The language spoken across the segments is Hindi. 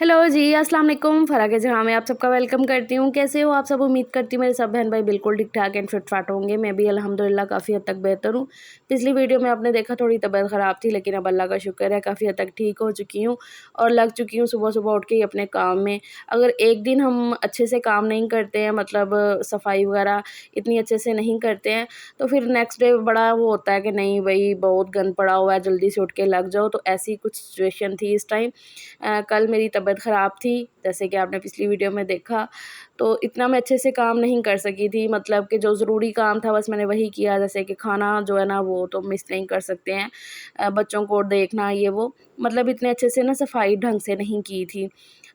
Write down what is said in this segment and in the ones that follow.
हेलो जी, अस्सलाम वालेकुम। फ़राह के जहाँ में आप सबका वेलकम करती हूँ। कैसे हो आप सब? उम्मीद करती हूँ मेरे सब बहन भाई बिल्कुल ठीक-ठाक एंड फिट-फाट होंगे। मैं भी अल्हम्दुलिल्लाह काफ़ी हद तक बेहतर हूँ। पिछली वीडियो में आपने देखा थोड़ी तबीयत ख़राब थी, लेकिन अब अल्लाह का शुक्र है काफ़ी हद तक ठीक हो चुकी हूँ और लग चुकी हूँ सुबह-सुबह उठ के ही अपने काम में। अगर एक दिन हम अच्छे से काम नहीं करते हैं, मतलब सफाई वगैरह इतनी अच्छे से नहीं करते हैं, तो फिर नेक्स्ट डे बड़ा वो होता है कि नहीं भई बहुत गंद पड़ा हुआ है, जल्दी से उठ के लग जाओ। तो ऐसी कुछ सिचुएशन थी इस टाइम। कल मेरी तबीयत ख़राब थी, जैसे कि आपने पिछली वीडियो में देखा, तो इतना मैं अच्छे से काम नहीं कर सकी थी। मतलब कि जो ज़रूरी काम था बस मैंने वही किया, जैसे कि खाना जो है ना वो तो मिस नहीं कर सकते हैं। बच्चों को देखना ये वो, मतलब इतने अच्छे से ना सफाई ढंग से नहीं की थी।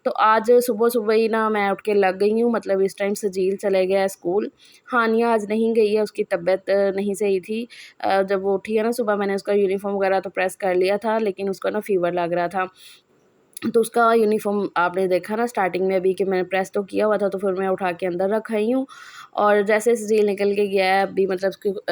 तो आज सुबह-सुबह ही ना मैं उठ के लग गई हूँ, मतलब इस टाइम सजील चले गया है स्कूल। हानिया आज नहीं गई है, उसकी तबीयत नहीं सही थी। जब वो उठी है ना सुबह, मैंने उसका यूनिफ़ॉर्म वगैरह तो प्रेस कर लिया था, लेकिन उसको ना फ़ीवर लग रहा था। तो उसका यूनिफ़ॉर्म आपने देखा ना स्टार्टिंग में अभी कि मैंने प्रेस तो किया हुआ था, तो फिर मैं उठा के अंदर रख आई हूँ। और जैसे सुज़ील निकल के गया है अभी, मतलब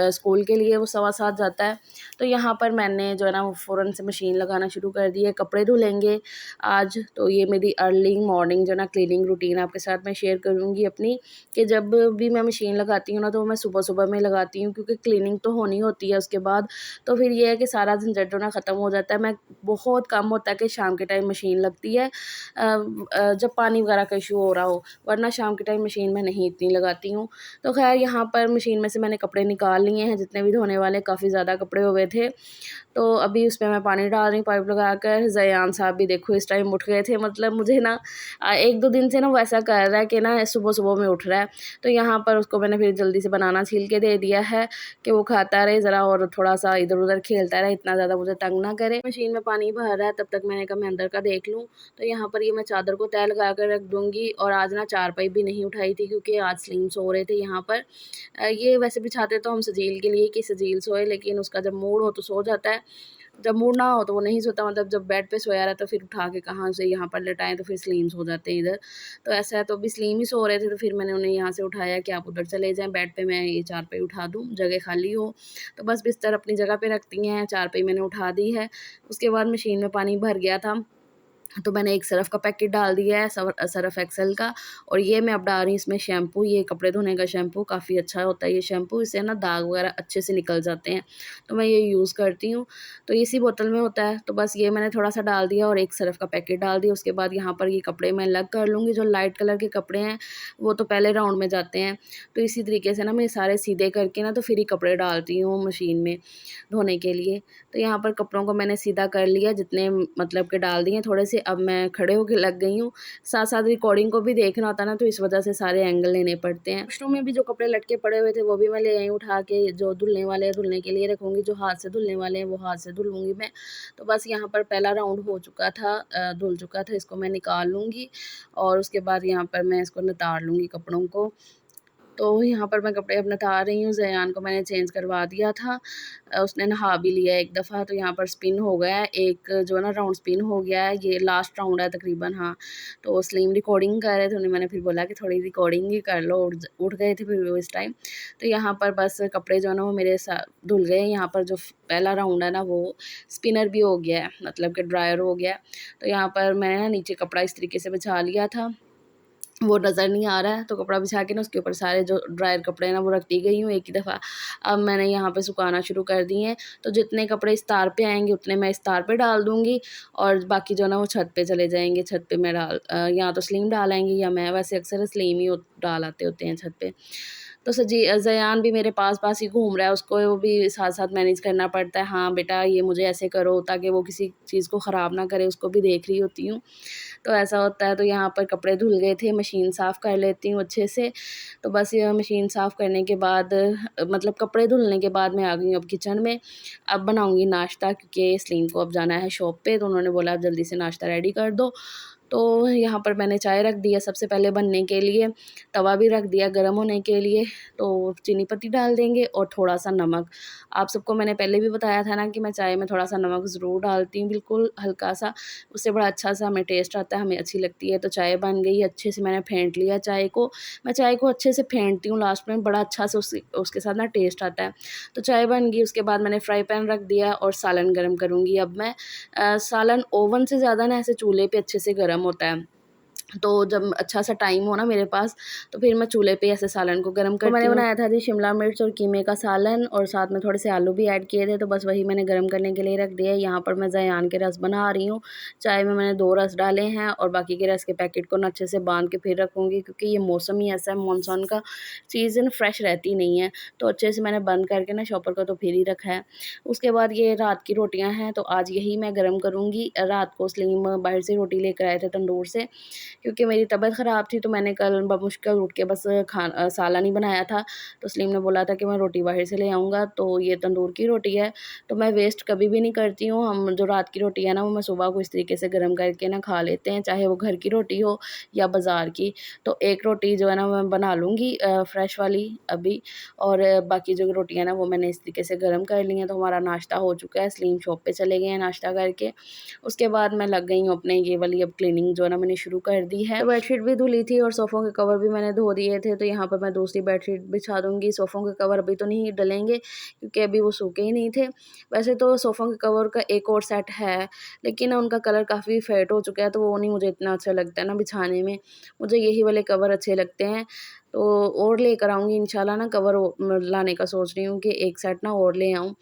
स्कूल के लिए वो 7:15 जाता है। तो यहाँ पर मैंने जो है ना वो फ़ौरन से मशीन लगाना शुरू कर दी है। कपड़े धुलेंगे आज, तो ये मेरी अर्ली मॉर्निंग जो है ना क्लीनिंग रूटीन आपके साथ मैं शेयर करूँगी अपनी, कि जब भी मैं मशीन लगाती हूँ ना तो मैं सुबह-सुबह में लगाती हूँ, क्योंकि क्लीनिंग तो होनी होती है उसके बाद। तो फिर ये है कि सारा झंझट जो ना ख़त्म हो जाता है। मैं बहुत कम होता है कि शाम के टाइम मशीन लगती है, जब पानी वगैरह का इशू हो रहा हो, वरना शाम के टाइम मशीन मैं नहीं इतनी लगाती हूँ। तो ख़ैर यहाँ पर मशीन में से मैंने कपड़े निकाल लिए हैं, जितने भी धोने वाले, काफ़ी ज़्यादा कपड़े हुए थे। तो अभी उसमें मैं पानी डाल रही हूँ पाइप लगाकर। ज़यान साहब भी देखो इस टाइम उठ गए थे, मतलब मुझे ना 1-2 दिन से ना वो ऐसा कर रहा है कि ना सुबह-सुबह में उठ रहा है। तो यहाँ पर उसको मैंने फिर जल्दी से बनाना छील के दे दिया है कि वो खाता रहे ज़रा और थोड़ा-सा इधर-उधर खेलता रहे, इतना ज़्यादा मुझे तंग ना करे। मशीन में पानी भर रहा है, तब तक मैंने कहा मैं अंदर का देख लूँ। तो यहाँ पर ये मैं चादर को तह लगा कर रख दूँगी, और आज ना चारपाई भी नहीं उठाई थी क्योंकि आज सलीम सो रहे थे यहाँ पर। ये वैसे बिछाते तो हम सजील के लिए कि सजील सोए, लेकिन उसका जब मूड हो तो सो जाता है, जब मूड ना हो तो वो नहीं सोता। मतलब जब बेड पे सोया रहता है, फिर उठा के कहाँ से यहाँ पर लेटाएँ, तो फिर सलीम सो जाते हैं इधर। तो ऐसा है, तो अभी सलीम ही सो रहे थे, तो फिर मैंने उन्हें यहाँ से उठाया कि आप उधर चले जाएँ बेड पे, मैं ये चारपाई उठा दूँ, जगह खाली हो। तो बस बिस्तर अपनी जगह पे रखती हैं, चारपाई मैंने उठा दी है। उसके बाद मशीन में पानी भर गया था, तो मैंने एक सर्फ़ का पैकेट डाल दिया है, सर्फ़ एक्सेल का, और ये मैं अब डाल रही हूँ इसमें शैम्पू। ये कपड़े धोने का शैम्पू काफ़ी अच्छा होता है ये शैम्पू, इससे ना दाग वगैरह अच्छे से निकल जाते हैं, तो मैं ये यूज़ करती हूँ। तो इसी बोतल में होता है, तो बस ये मैंने थोड़ा-सा डाल दिया और एक सर्फ़ का पैकेट डाल दिया। उसके बाद यहाँ पर ये कपड़े मैं अलग कर लूँगी। जो लाइट कलर के कपड़े हैं, वो तो पहले राउंड में जाते हैं। तो इसी तरीके से ना मैं सारे सीधे करके ना तो फिर ही कपड़े डालती हूँ मशीन में धोने के लिए। तो यहाँ पर कपड़ों को मैंने सीधा कर लिया, जितने मतलब के डाल दिए थोड़े से, अब मैं खड़े होके लग गई हूँ। साथ-साथ रिकॉर्डिंग को भी देखना होता है ना, तो इस वजह से सारे एंगल लेने पड़ते हैं। वॉशरूम में भी जो कपड़े लटके पड़े हुए थे वो भी मैं ले आई उठा के, जो धुलने वाले हैं धुलने के लिए रखूँगी, जो हाथ से धुलने वाले हैं वो हाथ से धुल लूँगी मैं। तो बस यहाँ पर पहला राउंड हो चुका था, धुल चुका था, इसको मैं निकाल लूँगी और उसके बाद यहाँ पर मैं इसको नितार लूँगी कपड़ों को। तो यहाँ पर मैं कपड़े अब नितार रही हूँ। ज़यान को मैंने चेंज करवा दिया था, उसने नहा भी लिया एक दफ़ा, तो यहाँ पर स्पिन हो गया है, एक जो है ना राउंड स्पिन हो गया है, ये लास्ट राउंड है तकरीबन। हाँ, तो स्लिम रिकॉर्डिंग कर रहे थे, उन्हें मैंने फिर बोला कि थोड़ी रिकॉर्डिंग ही कर लो, उठ गए थे फिर वो इस टाइम। तो यहाँ पर बस कपड़े जो है ना वो मेरे धुल गए। यहाँ पर जो पहला राउंड है ना वो स्पिनर भी हो गया है, मतलब कि ड्रायर हो गया है। तो यहाँ पर मैंने ना नीचे कपड़ा इस तरीके से बिछा लिया था, वो नज़र नहीं आ रहा है, तो कपड़ा बिछा के ना उसके ऊपर सारे जो ड्रायर कपड़े हैं ना वो रख दी गई हूँ एक ही दफ़ा। अब मैंने यहाँ पे सुखाना शुरू कर दिए हैं, तो जितने कपड़े इस तार पे आएँगे उतने मैं इस तार पे डाल दूँगी, और बाकी जो है ना वो छत पे चले जाएँगे। छत पे मैं या तो स्लीम डाल आएँगे या मैं, वैसे अक्सर स्लीम ही डाल आते होते हैं छत पे। तो ज़यान भी मेरे पास-पास ही घूम रहा है, उसको वो भी साथ-साथ मैनेज करना पड़ता है। हाँ, बेटा ये मुझे ऐसे करो, ताकि वो किसी चीज़ को ख़राब ना करे, उसको भी देख रही होती हूँ। तो ऐसा होता है। तो यहाँ पर कपड़े धुल गए थे, मशीन साफ़ कर लेती हूँ अच्छे से। तो बस ये मशीन साफ़ करने के बाद, मतलब कपड़े धुलने के बाद मैं आ गई हूँ अब किचन में। अब बनाऊँगी नाश्ता, क्योंकि सलीम को अब जाना है शॉप पे, तो उन्होंने बोला अब जल्दी से नाश्ता रेडी कर दो। तो यहाँ पर मैंने चाय रख दी है सबसे पहले बनने के लिए, तवा भी रख दिया गर्म होने के लिए। तो चीनी पत्ती डाल देंगे और थोड़ा-सा नमक। आप सबको मैंने पहले भी बताया था ना कि मैं चाय में थोड़ा-सा नमक ज़रूर डालती हूँ, बिल्कुल हल्का-सा, उससे बड़ा अच्छा-सा हमें टेस्ट आता है, हमें अच्छी लगती है। तो चाय बन गई अच्छे से, मैंने फेंट लिया चाय को। मैं चाय को अच्छे से फेंटती हूँ लास्ट में, बड़ा अच्छा से उसके साथ ना टेस्ट आता है। तो चाय बन गई, उसके बाद मैंने फ्राई पैन रख दिया और सालन गरम करूँगी अब मैं। सालन ओवन से ज़्यादा ना ऐसे चूल्हे पे अच्छे से गरम प्रॉब्लम होता है। तो जब अच्छा सा टाइम हो ना मेरे पास, तो फिर मैं चूल्हे पे ऐसे सालन को गर्म करती हूँ। तो मैंने बनाया था जी शिमला मिर्च और कीमे का सालन, और साथ में थोड़े से आलू भी ऐड किए थे, तो बस वही मैंने गर्म करने के लिए रख दिया है। यहाँ पर मैं ज़ैयान के रस बना रही हूँ। चाय में मैंने 2 रस डाले हैं, और बाकी के रस के पैकेट को ना अच्छे से बांध के फिर रखूँगी, क्योंकि ये मौसम ही ऐसा है, मानसून का चीज़ फ्रेश रहती नहीं है। तो अच्छे से मैंने बंद करके ना शॉपर को तो फिर ही रखा है। उसके बाद ये रात की रोटियाँ हैं, तो आज यही मैं गर्म करूँगी। रात को सलीम बाहर से रोटी लेकर आए थे तंदूर से, क्योंकि मेरी तबीयत ख़राब थी, तो मैंने कल बमुश्किल उठ के बस सालन ही बनाया था। तो सलीम ने बोला था कि मैं रोटी बाहर से ले आऊँगा, तो ये तंदूर की रोटी है, तो मैं वेस्ट कभी भी नहीं करती हूँ। हम जो रात की रोटी है ना, वो मैं सुबह को इस तरीके से गर्म करके ना खा लेते हैं, चाहे वो घर की रोटी हो या बाज़ार की। तो एक रोटी जो है ना मैं बना लूँगी फ्रेश वाली अभी, और बाकी जो रोटियाँ ना वो मैंने इस तरीके से गर्म कर ली हैं। तो हमारा नाश्ता हो चुका है, सलीम शॉप पे चले गए हैं नाश्ता करके। उसके बाद मैं लग गई हूँ अपने ये वाली अब क्लीनिंग जो है ना मैंने शुरू कर दी है। तो बेडशीट भी धुली थी और सोफ़ों के कवर भी मैंने धो दिए थे, तो यहाँ पर मैं दूसरी बेडशीट बिछा दूँगी। सोफ़ों के कवर अभी तो नहीं डलेंगे, क्योंकि अभी वो सूखे ही नहीं थे। वैसे तो सोफ़ों के कवर का एक और सेट है, लेकिन उनका कलर काफ़ी फेड हो चुका है, तो वो नहीं मुझे इतना अच्छा लगता है ना बिछाने में। मुझे यही वाले कवर अच्छे लगते हैं, तो और लेकर आऊँगी इंशाल्लाह ना कवर लाने का सोच रही हूँ कि एक सेट ना और ले आऊँ।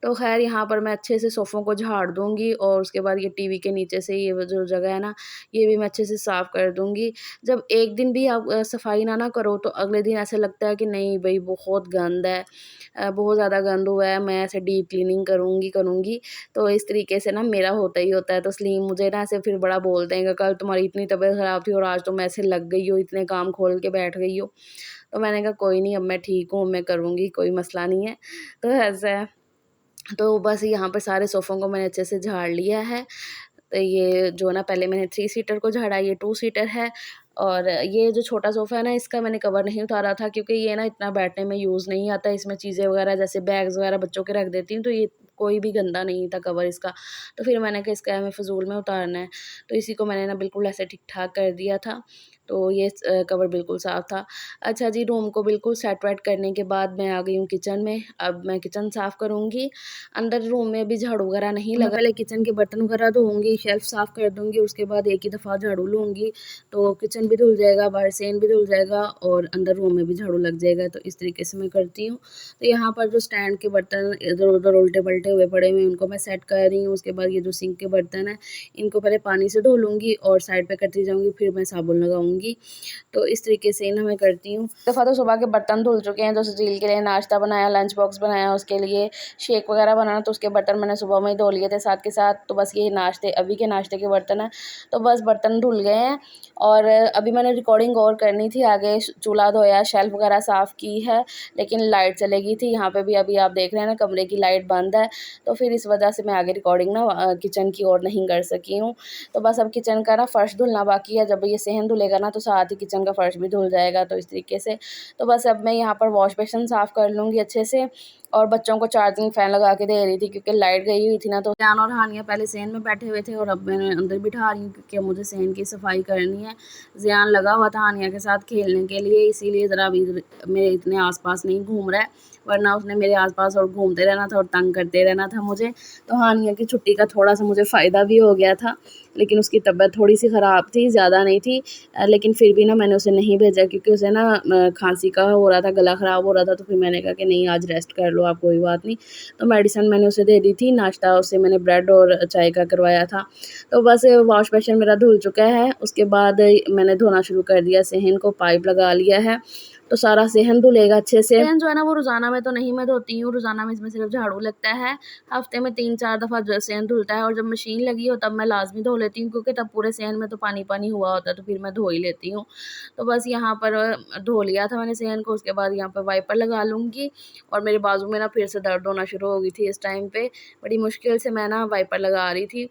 तो ख़ैर यहाँ पर मैं अच्छे से सोफ़ों को झाड़ दूँगी, और उसके बाद ये टीवी के नीचे से ये वो जो जगह है ना, ये भी मैं अच्छे से साफ़ कर दूँगी। जब एक दिन भी आप सफाई ना करो, तो अगले दिन ऐसा लगता है कि नहीं भई बहुत गंद है, बहुत ज़्यादा गंद हुआ है, मैं ऐसे डीप क्लीनिंग करूँगी। तो इस तरीके से ना मेरा होता ही होता है। तो सलीम मुझे ना ऐसे फिर बड़ा बोलते हैं कि कल तुम्हारी इतनी तबीयत ख़राब थी और आज तुम ऐसे लग गई हो, इतने काम खोल के बैठ गई हो। तो मैंने कहा कोई नहीं, अब मैं ठीक हूँ, मैं करूँगी, कोई मसला नहीं है। तो ऐसा है। तो बस यहाँ पे सारे सोफ़ों को मैंने अच्छे से झाड़ लिया है। तो ये जो ना पहले मैंने 3 सीटर को झाड़ा, ये 2 सीटर है, और ये जो छोटा सोफ़ा है ना, इसका मैंने कवर नहीं उतारा था, क्योंकि ये ना इतना बैठने में यूज़ नहीं आता। इसमें चीज़ें वग़ैरह जैसे बैग्स वग़ैरह बच्चों के रख देती हूँ, तो ये कोई भी गंदा नहीं था कवर इसका। तो फिर मैंने कहा इसका हमें फ़िज़ूल में उतारना है, तो इसी को मैंने ना बिल्कुल ऐसे ठीक-ठाक कर दिया था। तो ये कवर बिल्कुल साफ़ था। अच्छा जी, रूम को बिल्कुल सेट-वेट करने के बाद मैं आ गई हूँ किचन में। अब मैं किचन साफ़ करूँगी। अंदर रूम में अभी झाड़ू वगैरह नहीं लगा। पहले किचन के बर्तन वगैरह धोऊँगी, शेल्फ़ साफ़ कर दूँगी, उसके बाद एक ही दफ़ा झाड़ू लूँगी, तो किचन भी धुल जाएगा, बाहर सेन भी धुल जाएगा, और अंदर रूम में भी झाड़ू लग जाएगा। तो इस तरीके से मैं करती हूँ। तो यहाँ पर जो स्टैंड के बर्तन इधर-उधर उल्टे-पल्टे हुए पड़े हुए हैं, उनको मैं सेट कर रही हूँ। उसके बाद ये जो सिंक के बर्तन हैं, इनको पहले पानी से धो लूँगी और साइड पे करती जाऊँगी, फिर मैं साबुन लगाऊँगी। तो इस तरीके से ना मैं करती हूँ। दफ़ा तो सुबह के बर्तन धुल चुके हैं, जो सुजील के लिए नाश्ता बनाया, लंच बॉक्स बनाया, उसके लिए शेक वगैरह बनाना, तो उसके बर्तन मैंने सुबह में ही धो लिए थे साथ के साथ। तो बस ये नाश्ते अभी के नाश्ते के बर्तन हैं, तो बस बर्तन धुल गए हैं। और अभी मैंने रिकॉर्डिंग और करनी थी, आगे चूल्हा धोया, शेल्फ़ वगैरह साफ़ की है, लेकिन लाइट चली गई थी। यहाँ पे भी अभी आप देख रहे हैं ना, कमरे की लाइट बंद है, तो फिर इस वजह से मैं आगे रिकॉर्डिंग ना किचन की और नहीं कर सकी हूँ। तो बस अब किचन का ना फ़र्श धुलना बाकी है, जब ये सहन धुलेगा ना, तो साथ ही किचन का फ़र्श भी धुल जाएगा, तो इस तरीके से। तो बस अब मैं यहाँ पर वॉश बेसिन साफ़ कर लूँगी अच्छे से, और बच्चों को चार्जिंग फ़ैन लगा के दे रही थी, क्योंकि लाइट गई हुई थी ना। तो ज़ियान और हानिया पहले सहन में बैठे हुए थे, और अब मैं अंदर बिठा रही हूँ, क्योंकि मुझे सहन की सफाई करनी है। ज़ियान लगा हुआ था हानिया के साथ खेलने के लिए, इसीलिए ज़रा अभी मेरे इतने आस-पास नहीं घूम रहा है, वरना उसने मेरे आस-पास और घूमते रहना था और तंग करते रहना था मुझे। तो हानिया की छुट्टी का थोड़ा-सा मुझे फ़ायदा भी हो गया था, लेकिन उसकी तबीयत थोड़ी-सी ख़राब थी, ज़्यादा नहीं थी। लेकिन फिर भी ना मैंने उसे नहीं भेजा, क्योंकि उसे ना खाँसी का हो रहा था, गला ख़राब हो रहा था, तो फिर मैंने कहा कि नहीं, आज रेस्ट कर लो आप, कोई बात नहीं। तो मेडिसिन मैंने उसे दे दी थी, नाश्ता उसे मैंने ब्रेड और चाय का करवाया था। तो बस वॉश बेसिन मेरा धुल चुका है। उसके बाद मैंने धोना शुरू कर दिया सहन को, पाइप लगा लिया है, तो सारा सहन धुलेगा अच्छे से। सहन जो है ना, वो रोज़ाना में तो नहीं मैं धोती हूँ, रोज़ाना में इसमें सिर्फ झाड़ू लगता है। हफ्ते में 3-4 दफ़ा जो सहन धुलता है, और जब मशीन लगी हो तब मैं लाज़मी धो लेती हूँ, क्योंकि तब पूरे सहन में तो पानी-पानी हुआ होता है, तो फिर मैं धो ही लेती हूँ। तो बस यहाँ पर धो लिया था मैंने सहन को, उसके बाद यहाँ पर वाइपर लगा लूँगी, और मेरे बाजू में ना फिर से दर्द होना शुरू हो गई थी इस टाइम पे, बड़ी मुश्किल से मैं ना वाइपर लगा रही थी।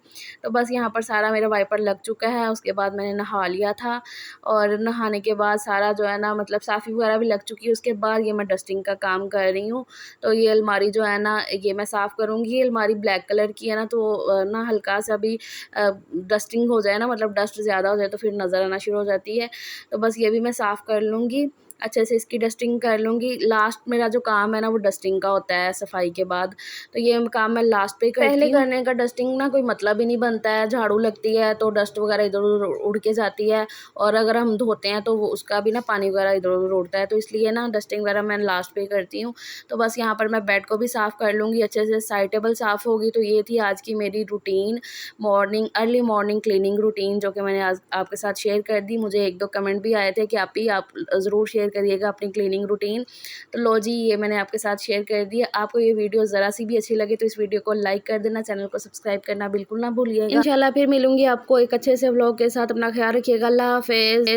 तो बस यहाँ पर सारा मेरा वाइपर लग चुका है। उसके बाद मैंने नहा लिया था, और नहाने के बाद सारा जो है ना, मतलब साफ़ी वगैरह भी लग चुकी है। उसके बाद ये मैं डस्टिंग का काम कर रही हूँ। तो ये अलमारी जो है ना, ये मैं साफ़ करूँगी। ये अलमारी ब्लैक कलर की है ना, तो ना हल्का सा भी डस्टिंग हो जाए ना, मतलब डस्ट ज़्यादा हो जाए, तो फिर नज़र आना शुरू हो जाती है। तो बस ये भी मैं साफ़ कर लूँगी। अच्छे से इसकी डस्टिंग कर लूँगी। लास्ट मेरा जो काम है ना वो डस्टिंग का होता है सफाई के बाद, तो ये काम मैं लास्ट पे करती हूँ। पहले करने का डस्टिंग ना कोई मतलब ही नहीं बनता है, झाड़ू लगती है तो डस्ट वगैरह इधर-उधर उड़ के जाती है, और अगर हम धोते हैं तो वो उसका भी ना पानी वगैरह इधर-उधर उड़ता है, तो इसलिए ना डस्टिंग वगैरह मैं लास्ट पे करती हूँ। तो बस यहाँ पर मैं बेड को भी साफ़ कर लूँगी अच्छे से, साइड टेबल साफ़ होगी। तो ये थी आज की मेरी routine, early morning cleaning routine, जो कि मैंने आज आपके साथ शेयर कर दी। मुझे 1-2 कमेंट भी आए थे कि आप ज़रूर शेयर करिएगा अपनी क्लीनिंग रूटीन। तो लो जी, ये मैंने आपके साथ शेयर कर दी। आपको ये वीडियो ज़रा सी भी अच्छी लगे तो इस वीडियो को लाइक कर देना, चैनल को सब्सक्राइब करना बिल्कुल ना भूलिएगा। इंशाल्लाह फिर मिलूँगी आपको एक अच्छे से व्लॉग के साथ। अपना ख्याल रखिएगा। अल्लाह हाफ़िज़।